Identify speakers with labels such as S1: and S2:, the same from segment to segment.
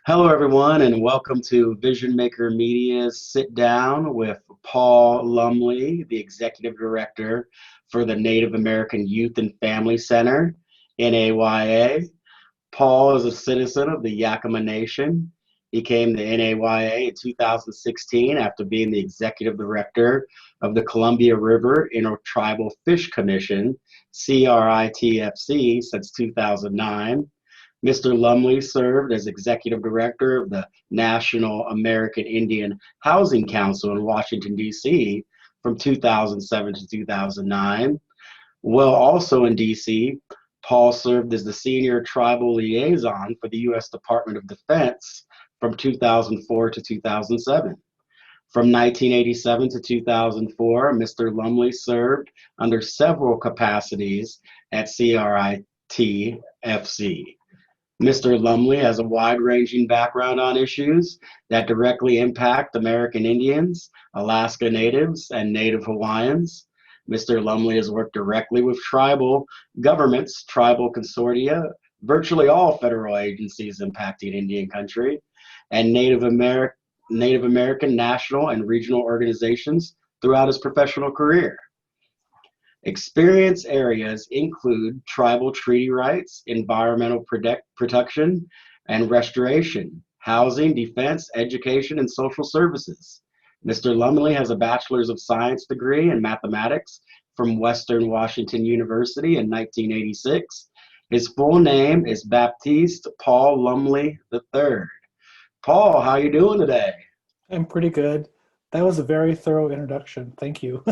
S1: Hello, everyone, and welcome to Vision Maker Media's Sit Down with Paul Lumley, the Executive Director for the Native American Youth and Family Center, NAYA. Paul is a citizen of the Yakama Nation. He came to NAYA in 2016 after being the Executive Director of the Columbia River Intertribal Fish Commission, CRITFC, since 2009. Mr. Lumley served as Executive Director of the National American Indian Housing Council in Washington, D.C. from 2007 to 2009. While also in D.C., Paul served as the Senior Tribal Liaison for the U.S. Department of Defense from 2004 to 2007. From 1987 to 2004, Mr. Lumley served under several capacities at CRITFC. Mr. Lumley has a wide-ranging background on issues that directly impact American Indians, Alaska Natives, and Native Hawaiians. Mr. Lumley has worked directly with tribal governments, tribal consortia, virtually all federal agencies impacting Indian country, and Native American national and regional organizations throughout his professional career. Experience areas include tribal treaty rights, environmental protection and restoration, housing, defense, education, and social services. Mr. Lumley has a Bachelor's of Science degree in mathematics from Western Washington University in 1986. His full name is Baptiste Paul Lumley III. Paul, how you doing today?
S2: I'm pretty good. That was a very thorough introduction. Thank you.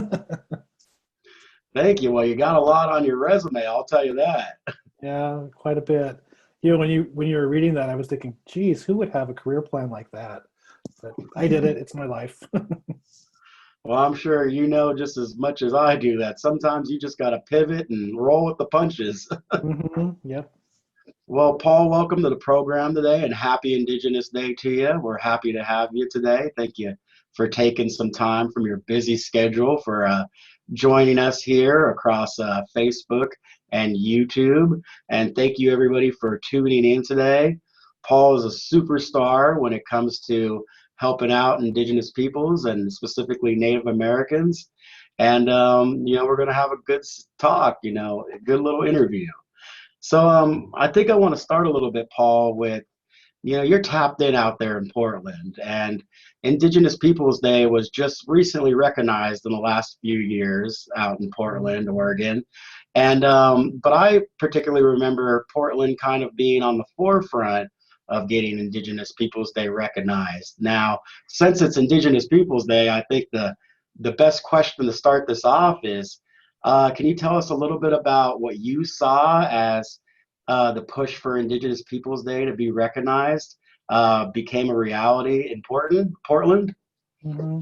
S1: Thank you. Well, you got a lot on your resume, I'll tell you that.
S2: Yeah, quite a bit. When you were reading that, I was thinking, geez, who would have a career plan like that? But I did it. It's my life.
S1: Well, I'm sure you know just as much as I do that sometimes you just got to pivot and roll with the punches.
S2: Yep.
S1: Well, Paul, welcome to the program today and happy Indigenous Day to you. We're happy to have you today. Thank you for taking some time from your busy schedule for joining us here across Facebook and YouTube. And thank you, everybody, for tuning in today. Paul is a superstar when it comes to helping out Indigenous peoples and specifically Native Americans. And, we're going to have a good talk, a good little interview. So I think I want to start a little bit, Paul, with, you're tapped in out there in Portland, and Indigenous Peoples Day was just recently recognized in the last few years out in Portland, Oregon. And but I particularly remember Portland kind of being on the forefront of getting Indigenous Peoples Day recognized. Now, since it's Indigenous Peoples Day, I think the best question to start this off is, can you tell us a little bit about what you saw as the push for Indigenous Peoples Day to be recognized became a reality in Portland?
S2: hmm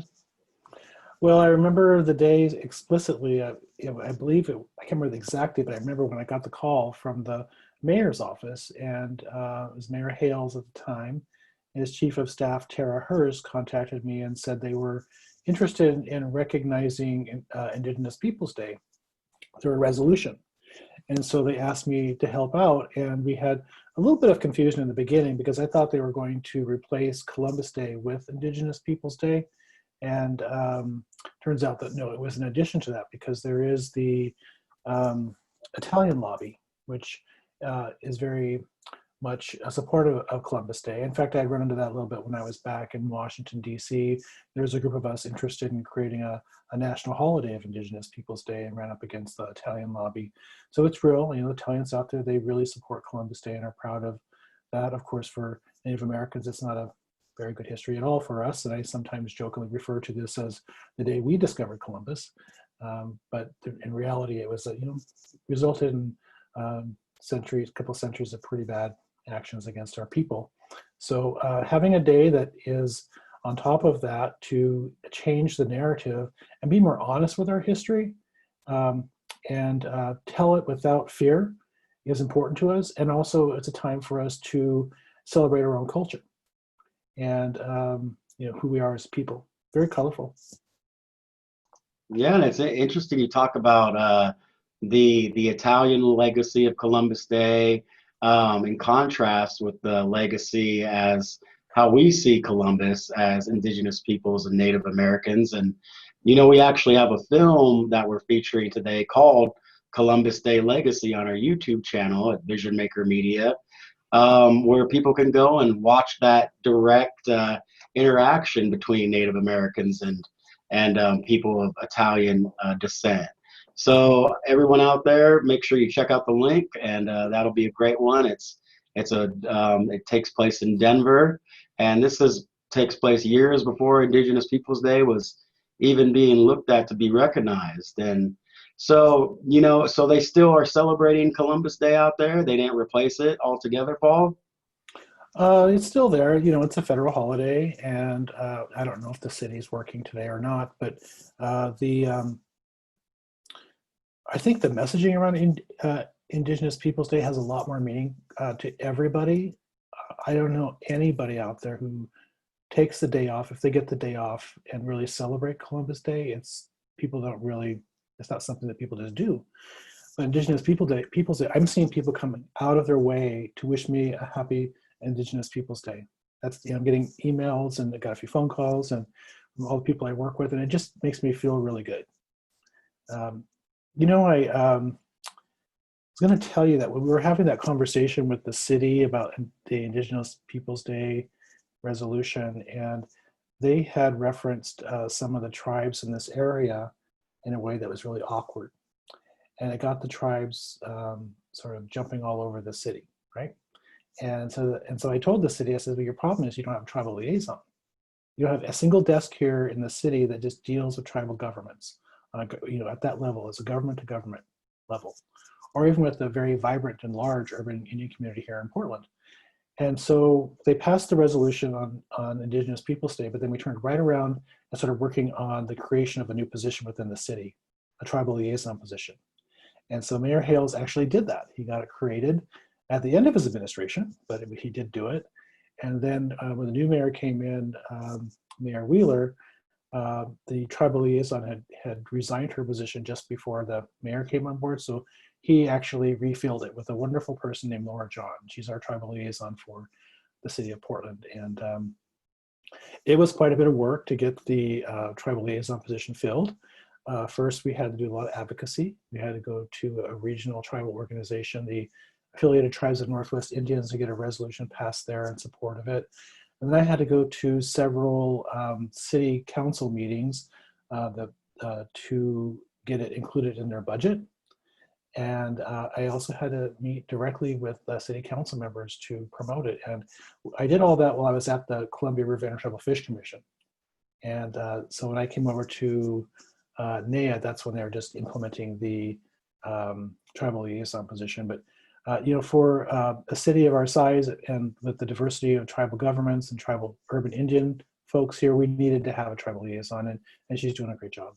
S2: Well, I remember the days explicitly. I believe I can't remember the exact date, but I remember when I got the call from the mayor's office, and it was Mayor Hales at the time. His chief of staff, Tara Hurst, contacted me and said they were interested in recognizing Indigenous Peoples Day through a resolution. And so they asked me to help out, and we had a little bit of confusion in the beginning because I thought they were going to replace Columbus Day with Indigenous Peoples Day. And turns out that no, it was in addition to that, because there is the Italian lobby, which is very much a supporter of Columbus Day. In fact, I run into that a little bit when I was back in Washington, D.C. There's a group of us interested in creating a national holiday of Indigenous Peoples Day and ran up against the Italian lobby. So it's real. The Italians out there, they really support Columbus Day and are proud of that. Of course, for Native Americans, it's not a very good history at all for us. And I sometimes jokingly refer to this as the day we discovered Columbus. But in reality, it was, resulted in a couple centuries of pretty bad actions against our people. So having a day that is on top of that to change the narrative and be more honest with our history and tell it without fear is important to us. And also it's a time for us to celebrate our own culture and who we are as people. Very colorful.
S1: Yeah, and it's interesting you talk about the Italian legacy of Columbus Day. in contrast with the legacy as how we see Columbus as Indigenous peoples and Native Americans. And, we actually have a film that we're featuring today called Columbus Day Legacy on our YouTube channel at Vision Maker Media, where people can go and watch that direct interaction between Native Americans and people of Italian descent. So everyone out there, make sure you check out the link, and that'll be a great one. It takes place in Denver, and takes place years before Indigenous Peoples Day was even being looked at to be recognized. And so, so they still are celebrating Columbus Day out there. They didn't replace it altogether, Paul.
S2: It's still there. It's a federal holiday, and I don't know if the city's working today or not, but I think the messaging around Indigenous Peoples Day has a lot more meaning to everybody. I don't know anybody out there who takes the day off, if they get the day off and really celebrate Columbus Day. It's not something that people just do. But Indigenous Peoples Day, I'm seeing people coming out of their way to wish me a happy Indigenous Peoples Day. I'm getting emails, and I got a few phone calls and from all the people I work with, and it just makes me feel really good. I was going to tell you that when we were having that conversation with the city about the Indigenous Peoples Day resolution, and they had referenced some of the tribes in this area in a way that was really awkward. And it got the tribes sort of jumping all over the city, right? And so I told the city, I said, well, your problem is you don't have a tribal liaison. You don't have a single desk here in the city that just deals with tribal governments, at that level, as a government to government level, or even with the very vibrant and large urban Indian community here in Portland. And so they passed the resolution on Indigenous Peoples Day, but then we turned right around and started working on the creation of a new position within the city, a tribal liaison position. And so Mayor Hales actually did that. He got it created at the end of his administration, but he did do it. And then when the new mayor came in, Mayor Wheeler, the tribal liaison had resigned her position just before the mayor came on board. So he actually refilled it with a wonderful person named Laura John. She's our tribal liaison for the city of Portland. And it was quite a bit of work to get the tribal liaison position filled. First, we had to do a lot of advocacy. We had to go to a regional tribal organization, the Affiliated Tribes of Northwest Indians, to get a resolution passed there in support of it. And then I had to go to several city council meetings to get it included in their budget. And I also had to meet directly with city council members to promote it. And I did all that while I was at the Columbia River Intertribal Fish Commission. And so when I came over to NAYA, that's when they were just implementing the tribal liaison position. But for a city of our size and with the diversity of tribal governments and tribal urban Indian folks here, we needed to have a tribal liaison, and she's doing a great job.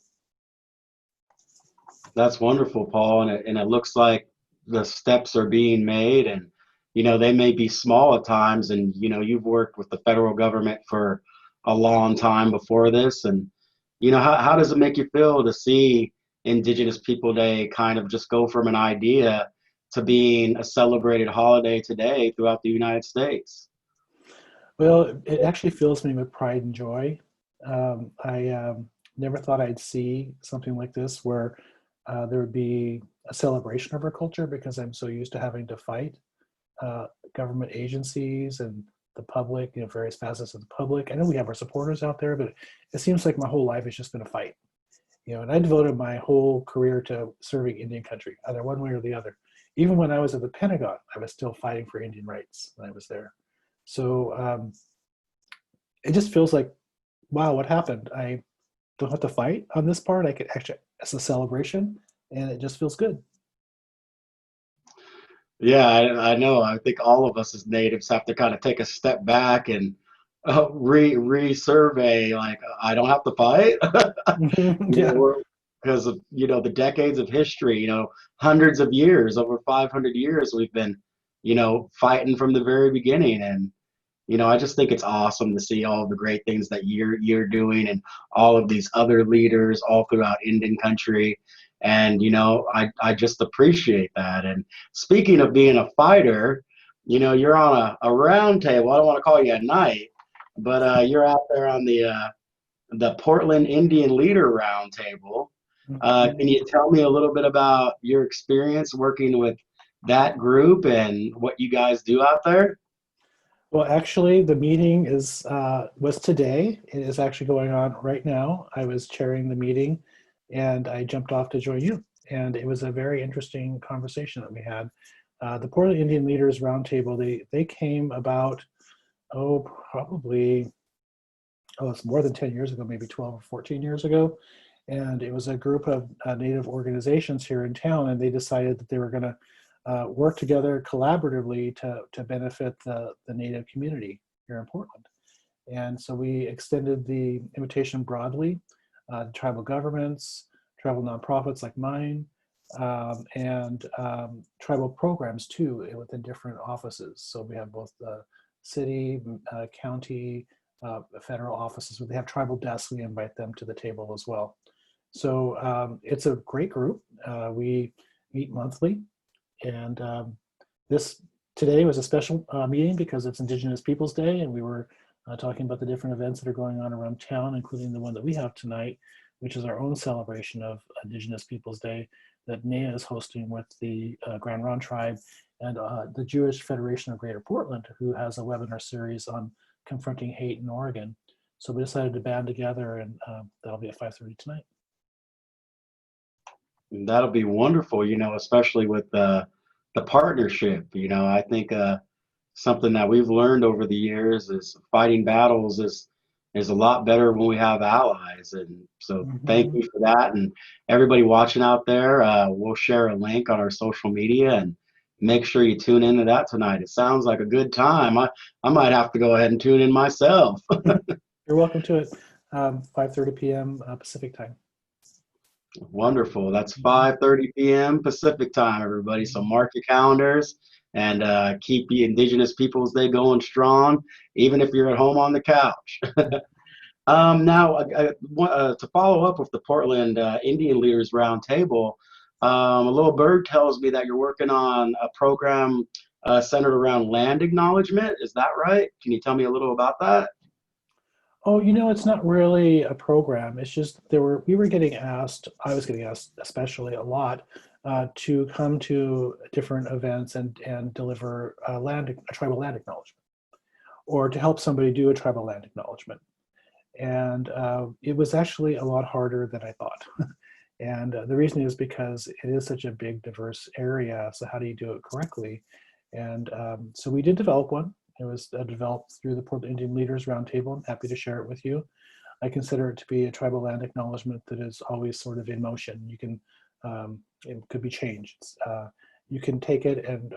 S1: That's wonderful, Paul. And it looks like the steps are being made, and, they may be small at times. And, you've worked with the federal government for a long time before this. And, how does it make you feel to see Indigenous People Day kind of just go from an idea to being a celebrated holiday today throughout the United States?
S2: Well, it actually fills me with pride and joy. I never thought I'd see something like this where there would be a celebration of our culture, because I'm so used to having to fight government agencies and the public, various facets of the public. I know we have our supporters out there, but it seems like my whole life has just been a fight. And I devoted my whole career to serving Indian country, either one way or the other. Even when I was at the Pentagon, I was still fighting for Indian rights when I was there. So it just feels like, wow, what happened? I don't have to fight on this part. I could actually, it's a celebration, and it just feels good.
S1: Yeah, I know. I think all of us as natives have to kind of take a step back and resurvey, like, I don't have to fight.
S2: Yeah.
S1: Because of, the decades of history, hundreds of years, over 500 years, we've been, fighting from the very beginning. And, I just think it's awesome to see all of the great things that you're doing, and all of these other leaders all throughout Indian country. And, I just appreciate that. And speaking of being a fighter, You're on a round table. I don't want to call you a knight, but you're out there on the Portland Indian Leader Roundtable. Can you tell me a little bit about your experience working with that group and what you guys do out there?
S2: Well, actually, the meeting was today. It is actually going on right now. I was chairing the meeting, and I jumped off to join you. And it was a very interesting conversation that we had. The Portland Indian Leaders Roundtable. They came about probably it's more than 10 years ago, maybe 12 or 14 years ago. And it was a group of Native organizations here in town, and they decided that they were going to work together collaboratively to benefit the Native community here in Portland. And so we extended the invitation broadly to tribal governments, tribal nonprofits like mine, and tribal programs too within different offices. So we have both the city, county, federal offices. When they have tribal desks, we invite them to the table as well. So it's a great group. We meet monthly, and this today was a special meeting because it's Indigenous Peoples Day, and we were talking about the different events that are going on around town, including the one that we have tonight, which is our own celebration of Indigenous Peoples Day that NAYA is hosting with the Grand Ronde Tribe and the Jewish Federation of Greater Portland, who has a webinar series on confronting hate in Oregon. So we decided to band together, and that'll be at 5:30 tonight.
S1: That'll be wonderful, especially with the partnership. I think something that we've learned over the years is fighting battles is a lot better when we have allies. And so thank you for that. And everybody watching out there, we'll share a link on our social media and make sure you tune into that tonight. It sounds like a good time. I might have to go ahead and tune in myself.
S2: You're welcome to it. 5:30 p.m. Pacific time.
S1: Wonderful. That's 5:30 p.m. Pacific time, everybody. So mark your calendars and keep the Indigenous Peoples Day going strong, even if you're at home on the couch. Now, to follow up with the Portland Indian Leaders Roundtable, a little bird tells me that you're working on a program centered around land acknowledgement. Is that right? Can you tell me a little about that?
S2: Oh, it's not really a program. It's just we were getting asked, I was getting asked especially a lot, to come to different events and deliver a tribal land acknowledgement, or to help somebody do a tribal land acknowledgement. And it was actually a lot harder than I thought. And the reason is because it is such a big, diverse area. So how do you do it correctly? And so we did develop one. It was developed through the Portland Indian Leaders Roundtable. I'm happy to share it with you. I consider it to be a tribal land acknowledgement that is always sort of in motion. You can, it could be changed. You can take it and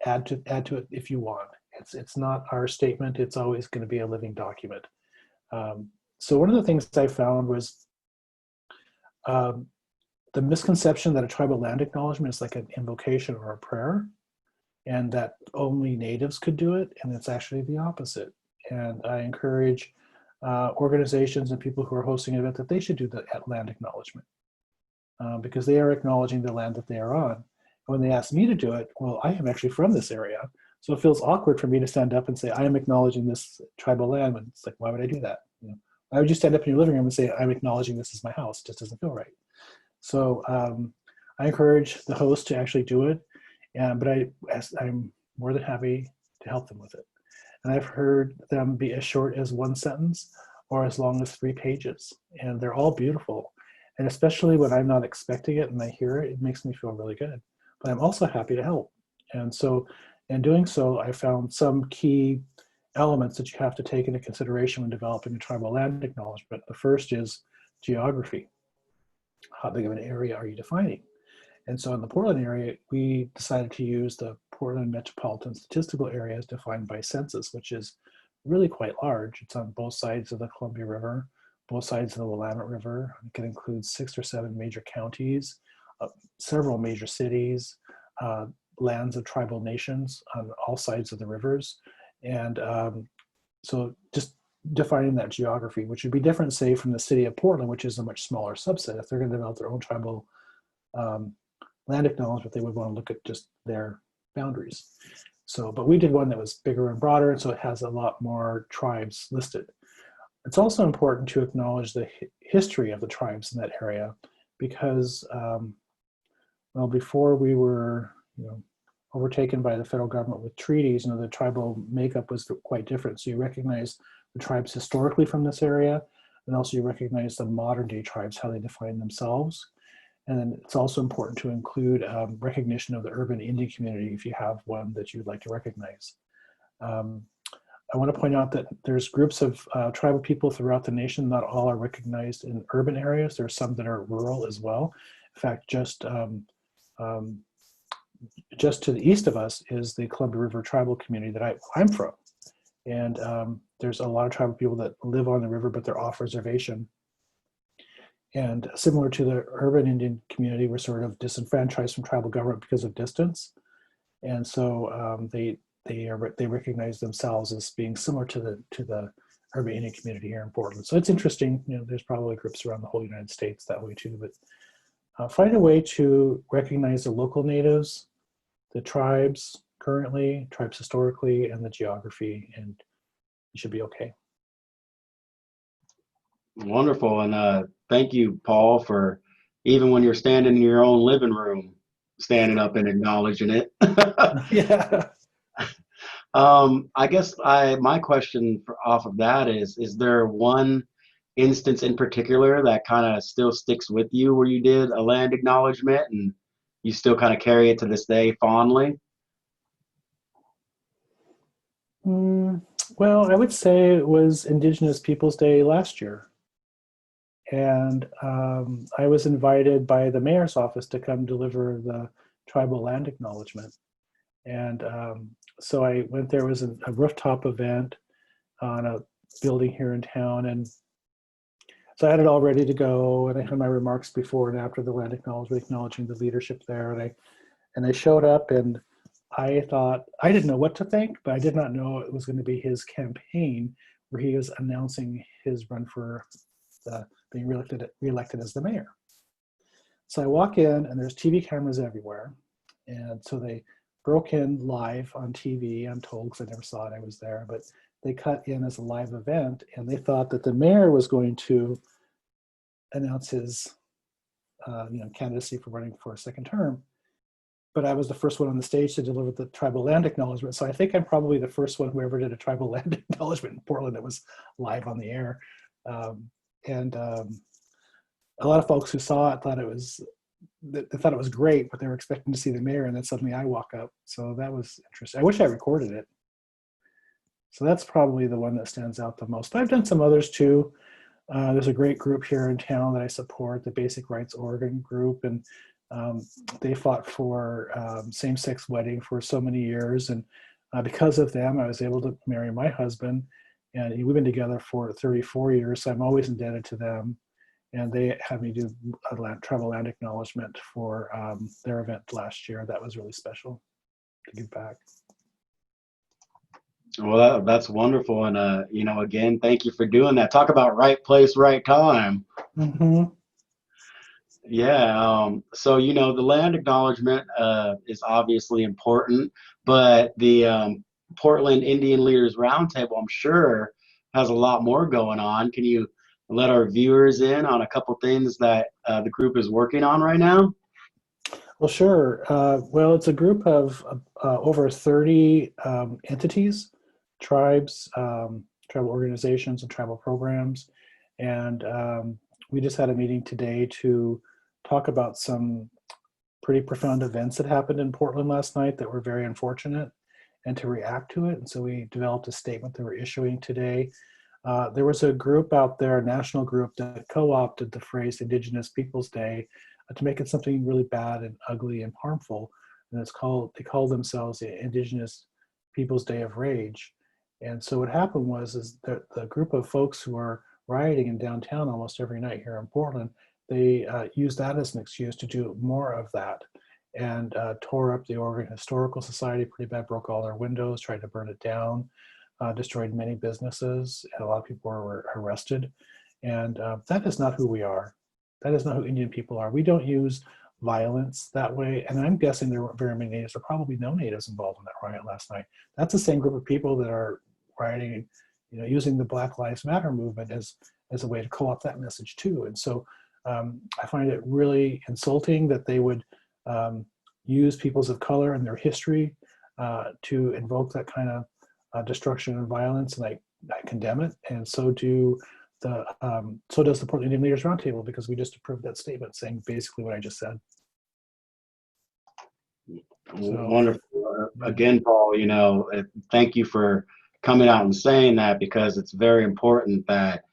S2: add to it if you want. It's not our statement. It's always going to be a living document. So one of the things I found was the misconception that a tribal land acknowledgement is like an invocation or a prayer, and that only natives could do it, and it's actually the opposite. And I encourage organizations and people who are hosting an event that they should do the land acknowledgement because they are acknowledging the land that they are on. And when they ask me to do it, well, I am actually from this area, so it feels awkward for me to stand up and say, I am acknowledging this tribal land. And it's like, why would I do that? Why would you stand up in your living room and say, I'm acknowledging this as my house? It just doesn't feel right. So I encourage the host to actually do it. But I'm more than happy to help them with it. And I've heard them be as short as one sentence or as long as 3 pages. And they're all beautiful. And especially when I'm not expecting it and I hear it, it makes me feel really good. But I'm also happy to help. And so in doing so, I found some key elements that you have to take into consideration when developing a tribal land acknowledgement. The first is geography. How big of an area are you defining? And so in the Portland area, we decided to use the Portland Metropolitan Statistical Area as defined by census, which is really quite large. It's on both sides of the Columbia River, both sides of the Willamette River. It can include 6 or 7 major counties, several major cities, lands of tribal nations on all sides of the rivers. And so just defining that geography, which would be different, say, from the city of Portland, which is a much smaller subset. If they're going to develop their own tribal land acknowledgement, they would want to look at just their boundaries. But we did one that was bigger and broader, and so it has a lot more tribes listed. It's also important to acknowledge the history of the tribes in that area, because well, before we were, overtaken by the federal government with treaties, the tribal makeup was quite different. So you recognize the tribes historically from this area, and also you recognize the modern day tribes, how they define themselves. And then it's also important to include recognition of the urban Indian community if you have one that you'd like to recognize. I want to point out that there's groups of tribal people throughout the nation. Not all are recognized in urban areas. There are some that are rural as well. In fact, just to the east of us is the Columbia River tribal community that I'm from. And there's a lot of tribal people that live on the river, but they're off reservation. And similar to the urban Indian community, we're sort of disenfranchised from tribal government because of distance. And so they recognize themselves as being similar to the urban Indian community here in Portland. So it's interesting. There's probably groups around the whole United States that way too. But find a way to recognize the local natives, the tribes currently, tribes historically, and the geography, and you should be okay.
S1: Wonderful. And thank you, Paul, for even when you're standing in your own living room, standing up and acknowledging it.
S2: Yeah.
S1: I guess my question off of that is there one instance in particular that kind of still sticks with you where you did a land acknowledgement and you still kind of carry it to this day fondly?
S2: Well, I would say it was Indigenous Peoples Day last year. And I was invited by the mayor's office to come deliver the tribal land acknowledgement. And so I went there. It was a rooftop event on a building here in town. And so I had it all ready to go. And I had my remarks before and after the land acknowledgement, acknowledging the leadership there. And I showed up, and I thought, I didn't know what to think, but I did not know it was going to be his campaign where he was announcing his run for being reelected as the mayor. So I walk in, and there's TV cameras everywhere. And so they broke in live on TV, I'm told, because I never saw it, I was there, but they cut in as a live event, and they thought that the mayor was going to announce his candidacy for running for a second term. But I was the first one on the stage to deliver the tribal land acknowledgement. So I think I'm probably the first one who ever did a tribal land acknowledgement in Portland that was live on the air. And a lot of folks who saw it thought it was great, but they were expecting to see the mayor, and then suddenly I walk up. So that was interesting. I wish I recorded it. So that's probably the one that stands out the most. But I've done some others too. There's a great group here in town that I support, the Basic Rights Oregon group, and they fought for same-sex wedding for so many years. And because of them, I was able to marry my husband, and we've been together for 34 years, so I'm always indebted to them. And they had me do a tribal land acknowledgement for their event last year. That was really special to give back.
S1: Well, that's wonderful. And, again, thank you for doing that. Talk about right place, right time.
S2: Mm-hmm.
S1: Yeah. So, the land acknowledgement is obviously important, but the Portland Indian Leaders Roundtable, I'm sure, has a lot more going on. Can you let our viewers in on a couple things that the group is working on right now?
S2: Well, sure. Well, it's a group of over 30 entities, tribes, tribal organizations, and tribal programs. And we just had a meeting today to talk about some pretty profound events that happened in Portland last night that were very unfortunate, and to react to it. And so we developed a statement that we're issuing today. There was a group out there, a national group, that co-opted the phrase Indigenous Peoples Day to make it something really bad and ugly and harmful. And they call themselves the Indigenous Peoples Day of Rage. And so what happened was the group of folks who are rioting in downtown almost every night here in Portland, they used that as an excuse to do more of that, and tore up the Oregon Historical Society pretty bad, broke all their windows, tried to burn it down, destroyed many businesses, and a lot of people were arrested. And that is not who we are. That is not who Indian people are. We don't use violence that way. And I'm guessing there weren't very many natives, or probably no natives involved in that riot last night. That's the same group of people that are rioting, using the Black Lives Matter movement as a way to co-opt that message too. And so I find it really insulting that they would use peoples of color and their history to invoke that kind of destruction and violence, and I condemn it. And so does the Portland Indian Leaders Roundtable, because we just approved that statement saying basically what I just said. So,
S1: wonderful. Again, Paul, thank you for coming out and saying that, because it's very important that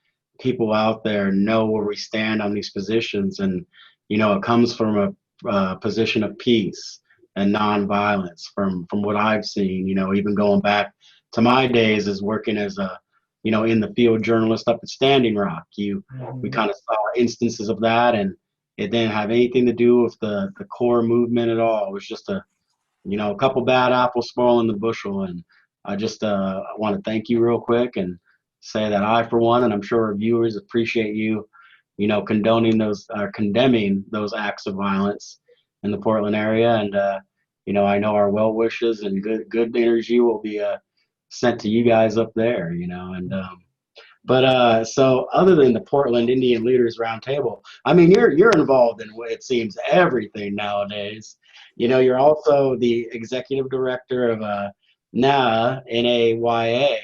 S1: people out there know where we stand on these positions. And, it comes from a position of peace and nonviolence from what I've seen, even going back to my days as working as a, in the field journalist up at Standing Rock. We kind of saw instances of that, and it didn't have anything to do with the core movement at all. It was just a couple bad apples spoiling the bushel. And I just want to thank you real quick and say that I, for one, and I'm sure our viewers appreciate you, condemning those acts of violence in the Portland area. And, I know our well wishes and good energy will be sent to you guys up there, but so other than the Portland Indian Leaders Roundtable, I mean, you're involved in what it seems everything nowadays. You're also the executive director of NAYA, NAYA,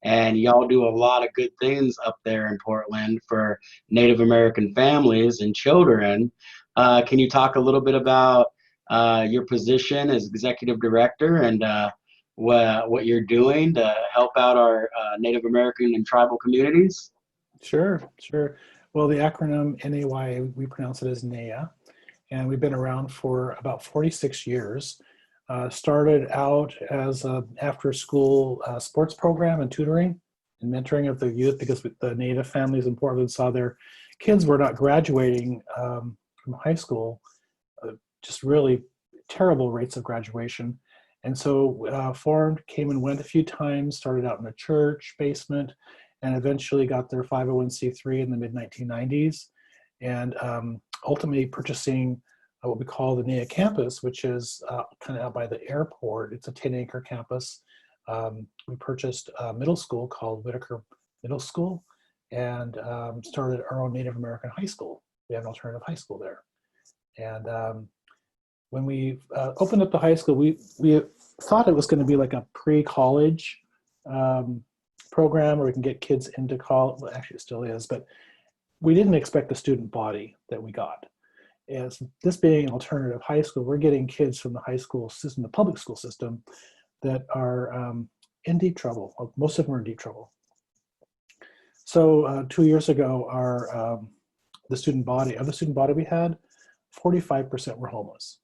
S1: and y'all do a lot of good things up there in Portland for Native American families and children. Can you talk a little bit about your position as executive director and what you're doing to help out our Native American and tribal communities?
S2: Sure. Well, the acronym NAYA, we pronounce it as NAYA, and we've been around for about 46 years. Started out as an after-school sports program and tutoring and mentoring of the youth, because the Native families in Portland saw their kids were not graduating from high school, just really terrible rates of graduation. And so came and went a few times, started out in a church basement, and eventually got their 501c3 in the mid-1990s, and ultimately purchasing what we call the NAYA campus, which is kind of out by the airport. It's a 10-acre campus. We purchased a middle school called Whitaker Middle School, and started our own Native American high school. We have an alternative high school there. And when we opened up the high school, we thought it was going to be like a pre-college program where we can get kids into college. Well, actually, it still is, but we didn't expect the student body that we got. As this being an alternative high school, we're getting kids from the high school system, the public school system, that are in deep trouble. Most of them are in deep trouble. So 2 years ago, the student body we had, 45% were homeless.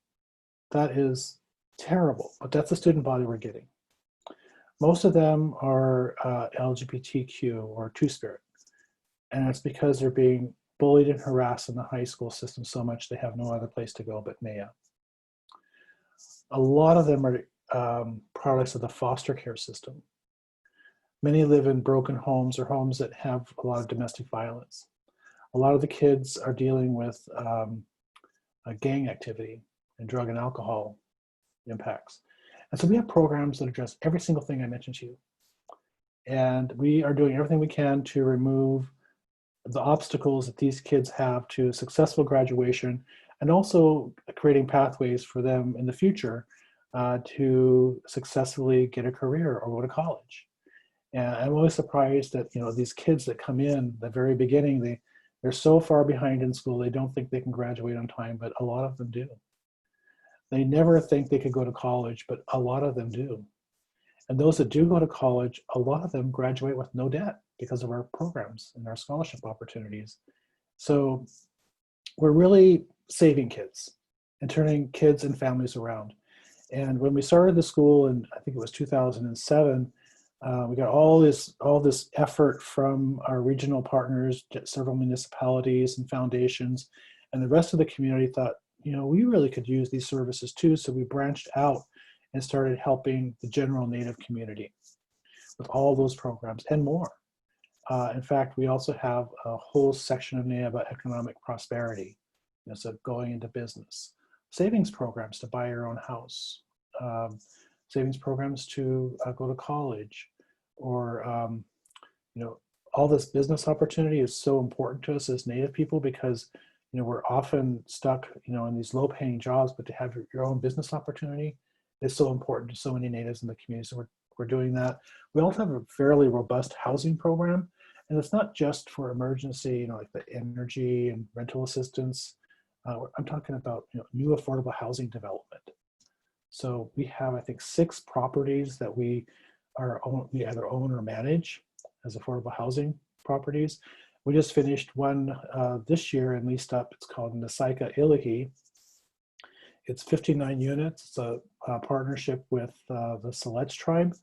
S2: That is terrible, but that's the student body we're getting. Most of them are LGBTQ or Two-Spirit, and it's because they're being bullied and harassed in the high school system so much they have no other place to go but NAYA. A lot of them are products of the foster care system. Many live in broken homes or homes that have a lot of domestic violence. A lot of the kids are dealing with gang activity and drug and alcohol impacts. And so we have programs that address every single thing I mentioned to you. And we are doing everything we can to remove the obstacles that these kids have to successful graduation, and also creating pathways for them in the future to successfully get a career or go to college. And I'm always surprised that these kids that come in the very beginning, they're so far behind in school, they don't think they can graduate on time, but a lot of them do. They never think they could go to college, but a lot of them do. And those that do go to college, a lot of them graduate with no debt because of our programs and our scholarship opportunities. So we're really saving kids and turning kids and families around. And when we started the school, in I think it was 2007, we got all this effort from our regional partners, several municipalities and foundations, and the rest of the community thought, we really could use these services too. So we branched out and started helping the general Native community with all those programs and more. In fact, we also have a whole section of NAYA about economic prosperity. so going into business, savings programs to buy your own house, um, savings programs to go to college, or all this business opportunity is so important to us as Native people because we're often stuck in these low-paying jobs, but to have your own business opportunity is so important to so many Natives in the community. So we're doing that. We also have a fairly robust housing program, and it's not just for emergency, like the energy and rental assistance. I'm talking about new affordable housing development. So we have, I think, 6 properties that we either own or manage as affordable housing properties. We just finished one this year and leased up. It's called Nasika Ilihi. It's 59 units. It's a partnership with the Siletz tribe.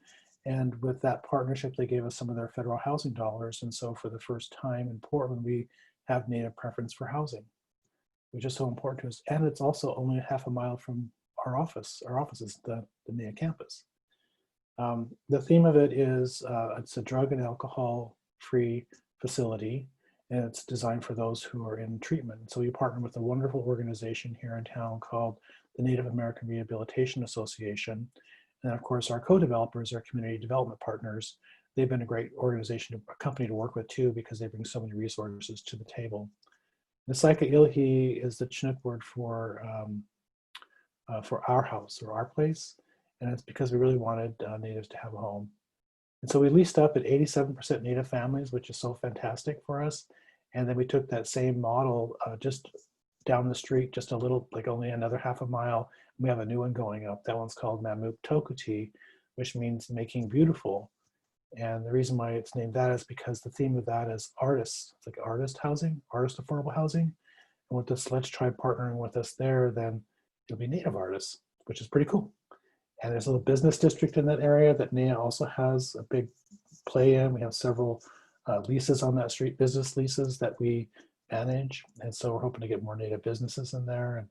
S2: And with that partnership, they gave us some of their federal housing dollars. And so for the first time in Portland, we have Native preference for housing, which is so important to us. And it's also only a half a mile from our office. Our office is the NAYA campus. The theme of it is it's a drug and alcohol-free facility, and it's designed for those who are in treatment. So we partner with a wonderful organization here in town called the Native American Rehabilitation Association. And of course, our co-developers are community development partners. They've been a great organization, a company to work with too, because they bring so many resources to the table. Nasika Ilhi is the Chinook word for our house or our place. And it's because we really wanted Natives to have a home. And so we leased up at 87% Native families, which is so fantastic for us. And then we took that same model just down the street, just a little, like only another half a mile. We have a new one going up. That one's called Mamuk Tokuti, which means making beautiful. And the reason why it's named that is because the theme of that is artists. It's like artist housing, artist affordable housing. And with the Siletz tribe partnering with us there, then it'll be Native artists, which is pretty cool. And there's a little business district in that area that NAYA also has a big play in. We have several leases on that street, business leases that we manage. And so we're hoping to get more Native businesses in there.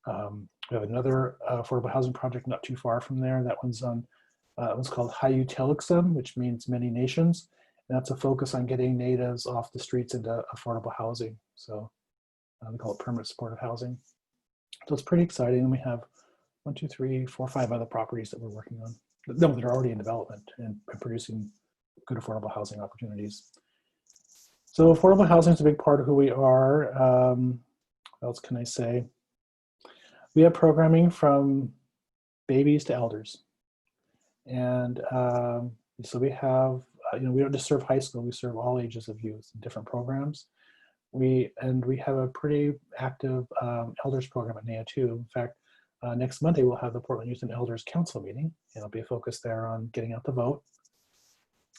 S2: And we have another affordable housing project not too far from there. That one's called Hayu Telixum, which means many nations. And that's a focus on getting Natives off the streets into affordable housing. So we call it permanent supportive housing. So it's pretty exciting. And we have 1, 2, 3, 4, 5 other properties that we're working on. No, that are already in development and producing good affordable housing opportunities. So affordable housing is a big part of who we are. What else can I say? We have programming from babies to elders. And so we have, we don't just serve high school, we serve all ages of youth in different programs. We have a pretty active elders program at NAYA too. In fact, next Monday, we'll have the Portland Youth and Elders Council meeting, and it'll be a focus there on getting out the vote.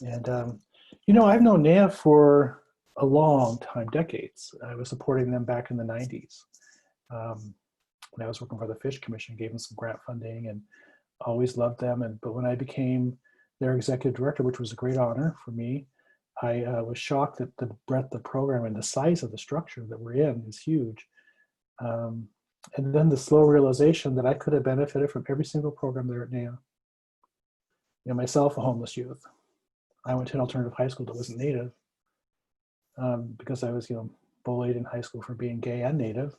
S2: And, I've known NAYA for a long time, decades. I was supporting them back in the 90s. When I was working for the Fish Commission, gave them some grant funding and always loved them. But when I became their executive director, which was a great honor for me, I was shocked at the breadth of the program and the size of the structure that we're in is huge. And then the slow realization that I could have benefited from every single program there at NAYA. Myself, a homeless youth. I went to an alternative high school that wasn't Native because I was, bullied in high school for being gay and Native.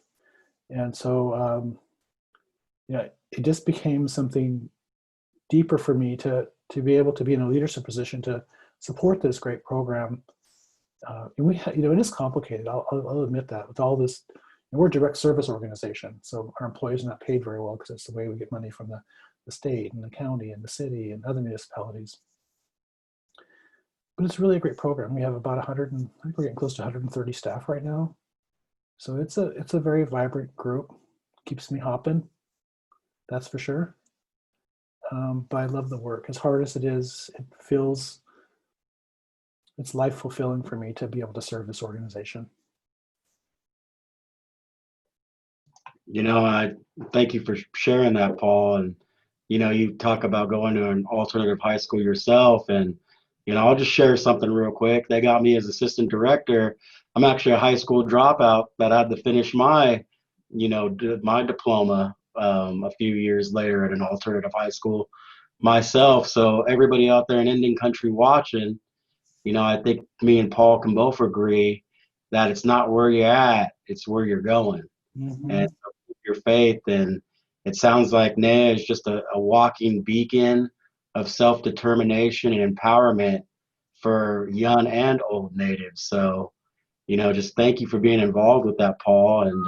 S2: And so, it just became something deeper for me to be able to be in a leadership position to support this great program. And we, it is complicated. I'll admit that with all this. We're a direct service organization, so our employees are not paid very well because it's the way we get money from the state and the county and the city and other municipalities. But it's really a great program. We have about I think we're getting close to 130 staff right now. So it's a very vibrant group. Keeps me hopping, that's for sure. But I love the work. As hard as it is, it's life fulfilling for me to be able to serve this organization.
S1: I thank you for sharing that, Paul. And, you talk about going to an alternative high school yourself. And, I'll just share something real quick. They got me as assistant director. I'm actually a high school dropout that had to finish my diploma a few years later at an alternative high school myself. So everybody out there in Indian country watching, I think me and Paul can both agree that it's not where you're at, it's where you're going.
S2: Mm-hmm.
S1: and your faith. And it sounds like NAYA is just a walking beacon of self-determination and empowerment for young and old natives. So, just thank you for being involved with that, Paul. And,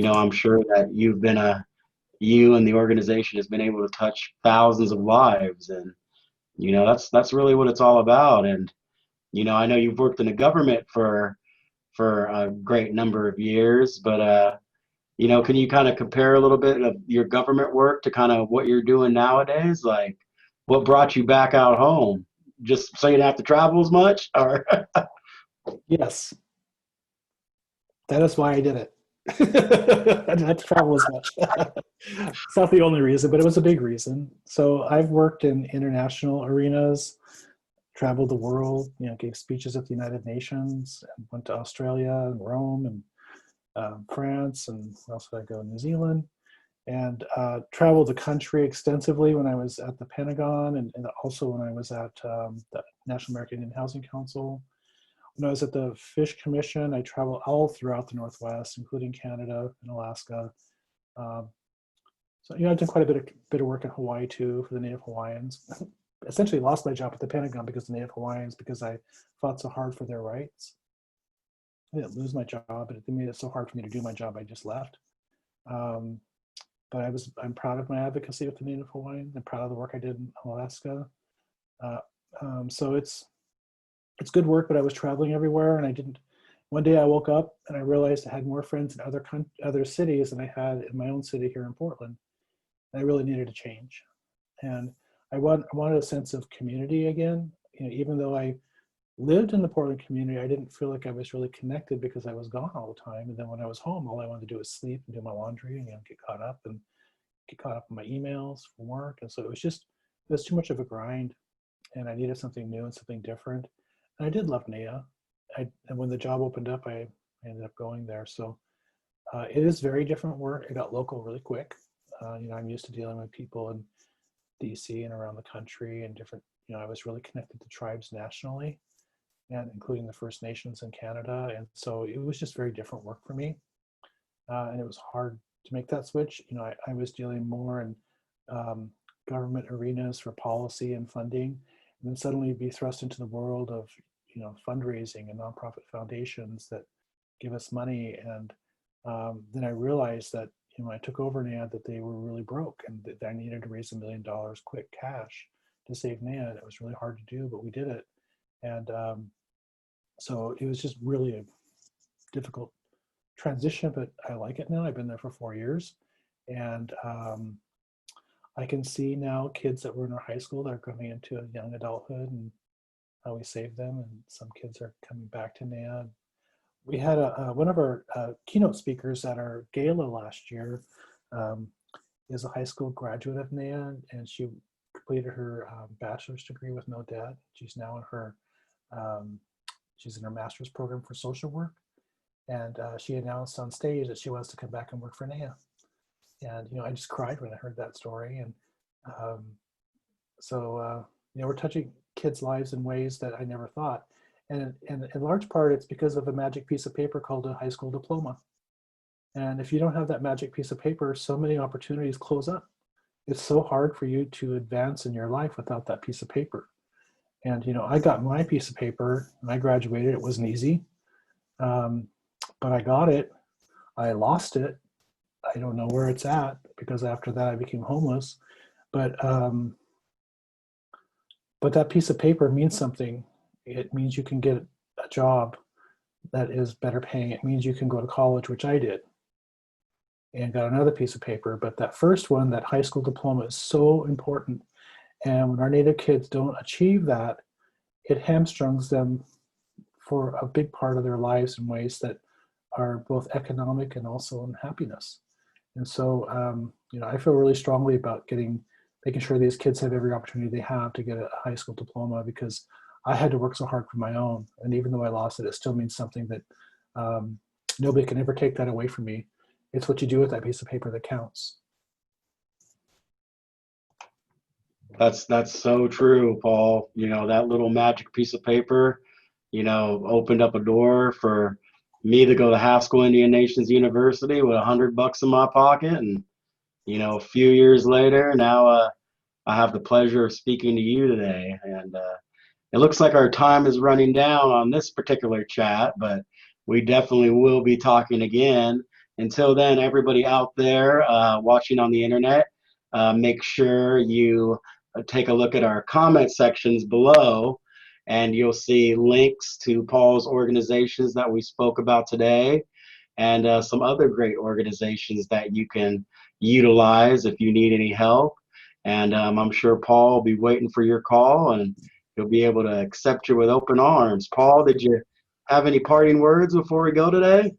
S1: I'm sure that you and the organization has been able to touch thousands of lives. And, that's really what it's all about. And, I know you've worked in the government for a great number of years, but, can you kind of compare a little bit of your government work to kind of what you're doing nowadays? Like, what brought you back out home? Just so you didn't have to travel as much, or?
S2: Yes, that is why I did it. I didn't have to travel as much. It's not the only reason, but it was a big reason. So I've worked in international arenas, traveled the world, gave speeches at the United Nations, and went to Australia and Rome and France, and also I go to New Zealand, and traveled the country extensively when I was at the Pentagon, and also when I was at the National American Indian Housing Council. When I was at the Fish Commission, I traveled all throughout the Northwest, including Canada and Alaska. Um, so, I've done quite a bit of work in Hawaii too for the Native Hawaiians. Essentially lost my job at the Pentagon because of the Native Hawaiians, because I fought so hard for their rights. I didn't lose my job, but it made it so hard for me to do my job, I just left. Um, but I'm proud of my advocacy with the Native Hawaiians. I'm proud of the work I did in Alaska. Uh, so it's good work, but I was traveling everywhere, and I didn't. One day I woke up and I realized I had more friends in other cities than I had in my own city here in Portland. And I really needed a change, and I wanted a sense of community again. Even though I lived in the Portland community, I didn't feel like I was really connected because I was gone all the time. And then when I was home, all I wanted to do was sleep and do my laundry and get caught up in my emails from work. And so it was too much of a grind, and I needed something new and something different. And I did love NAYA. And when the job opened up, I ended up going there. So it is very different work. I got local really quick. I'm used to dealing with people in DC and around the country and different, I was really connected to tribes nationally, and including the First Nations in Canada. And so it was just very different work for me. And it was hard to make that switch. I was dealing more in government arenas for policy and funding, and then suddenly be thrust into the world of, fundraising and nonprofit foundations that give us money. And then I realized that, I took over NAYA, that they were really broke and that I needed to raise $1 million quick cash to save NAYA. And it was really hard to do, but we did it. And so it was just really a difficult transition, but I like it now. I've been there for 4 years, and I can see now kids that were in our high school that are coming into a young adulthood and how we save them. And some kids are coming back to NAYA. We had one of our keynote speakers at our gala last year is a high school graduate of NAYA, and she completed her bachelor's degree with no debt. She's now in her she's in her master's program for social work, and she announced on stage that she wants to come back and work for NAYA. And I just cried when I heard that story. And we're touching kids' lives in ways that I never thought. And in large part, it's because of a magic piece of paper called a high school diploma. And if you don't have that magic piece of paper, so many opportunities close up. It's so hard for you to advance in your life without that piece of paper. And, I got my piece of paper and I graduated. It wasn't easy, but I got it. I lost it. I don't know where it's at, because after that I became homeless. But that piece of paper means something. It means you can get a job that is better paying. It means you can go to college, which I did, and got another piece of paper. But that first one, that high school diploma, is so important. And when our Native kids don't achieve that, it hamstrings them for a big part of their lives in ways that are both economic and also in happiness. And so, I feel really strongly about making sure these kids have every opportunity they have to get a high school diploma, because I had to work so hard for my own. And even though I lost it, it still means something that nobody can ever take that away from me. It's what you do with that piece of paper that counts.
S1: That's so true, Paul. That little magic piece of paper, opened up a door for, me to go to Haskell Indian Nations University with $100 in my pocket, and a few years later, now I have the pleasure of speaking to you today. And it looks like our time is running down on this particular chat, but we definitely will be talking again. Until then, everybody out there watching on the internet, make sure you take a look at our comment sections below, and you'll see links to Paul's organizations that we spoke about today, and some other great organizations that you can utilize if you need any help. And I'm sure Paul will be waiting for your call, and he'll be able to accept you with open arms. Paul, did you have any parting words before we go today?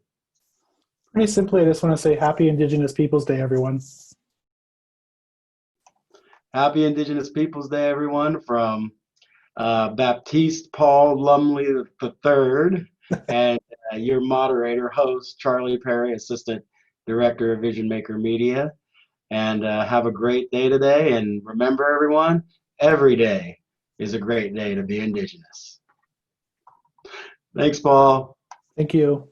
S2: Pretty simply, I just want to say Happy Indigenous Peoples Day, everyone.
S1: Happy Indigenous Peoples Day, everyone, from Baptiste Paul Lumley III and your moderator, host, Charlie Perry, Assistant Director of Vision Maker Media. And have a great day today. And remember, everyone, every day is a great day to be Indigenous. Thanks, Paul.
S2: Thank you.